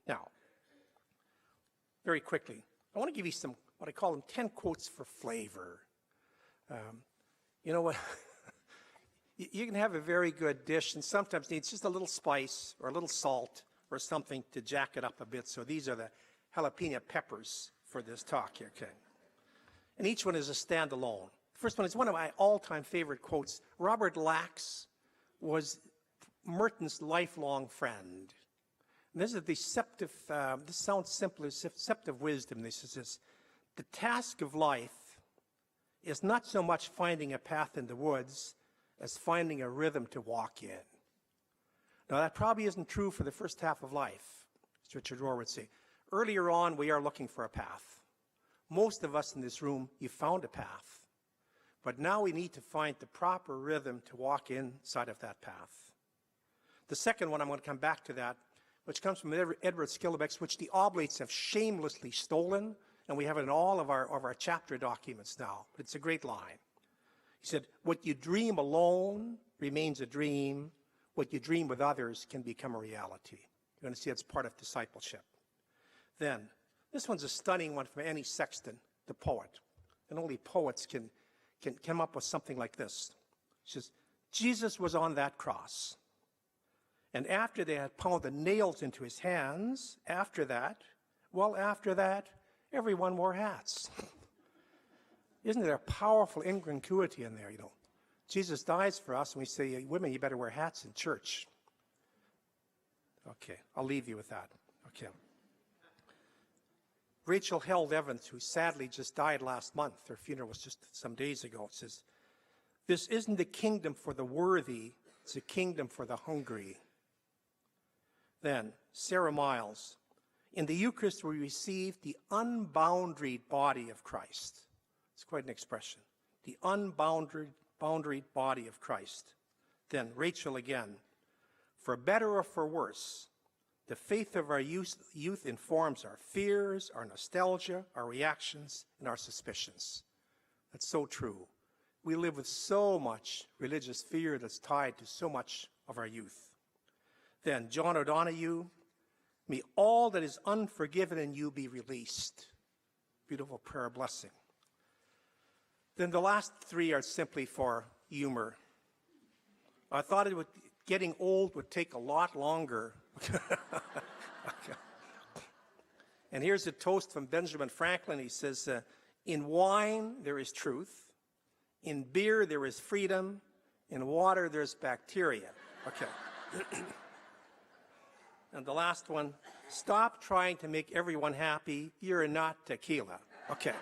Now, very quickly, I want to give you some, what I call them 10 quotes for flavor. You know what? You can have a very good dish and sometimes needs just a little spice or a little salt or something to jack it up a bit. So these are the jalapeno peppers for this talk here, okay? And each one is a standalone. The first one is one of my all-time favorite quotes. Robert Lax was Merton's lifelong friend. And this is a deceptive, this sounds simple, deceptive wisdom. This is this: the task of life is not so much finding a path in the woods as finding a rhythm to walk in. Now, that probably isn't true for the first half of life, as Richard Rohr would say. Earlier on, we are looking for a path. Most of us in this room, you found a path. But now we need to find the proper rhythm to walk inside of that path. The second one, I'm going to come back to that, which comes from Edward Skillebeck's, which the Oblates have shamelessly stolen, and we have it in all of our chapter documents now. But it's a great line. He said, what you dream alone remains a dream. What you dream with others can become a reality. You're going to see that's part of discipleship. Then, this one's a stunning one from Annie Sexton, the poet. And only poets can come up with something like this. She says, Jesus was on that cross. And after they had pounded nails into his hands, after that, everyone wore hats. Isn't there a powerful incongruity in there, you know? Jesus dies for us, and we say, women, you better wear hats in church. Okay, I'll leave you with that. Okay. Rachel Held Evans, who sadly just died last month, her funeral was just some days ago, says, this isn't a kingdom for the worthy, it's a kingdom for the hungry. Then, Sarah Miles, in the Eucharist we receive the unboundaried body of Christ. It's quite an expression. The unboundaried body of Christ. Then, Rachel again, for better or for worse, the faith of our youth informs our fears, our nostalgia, our reactions, and our suspicions. That's so true. We live with so much religious fear that's tied to so much of our youth. Then, John O'Donoghue, may all that is unforgiven in you be released. Beautiful prayer blessing. Then the last three are simply for humor. I thought getting old would take a lot longer. Okay. And here's a toast from Benjamin Franklin. He says, in wine there is truth, in beer there is freedom, in water there's bacteria. Okay. And the last one, stop trying to make everyone happy. You're not tequila. Okay.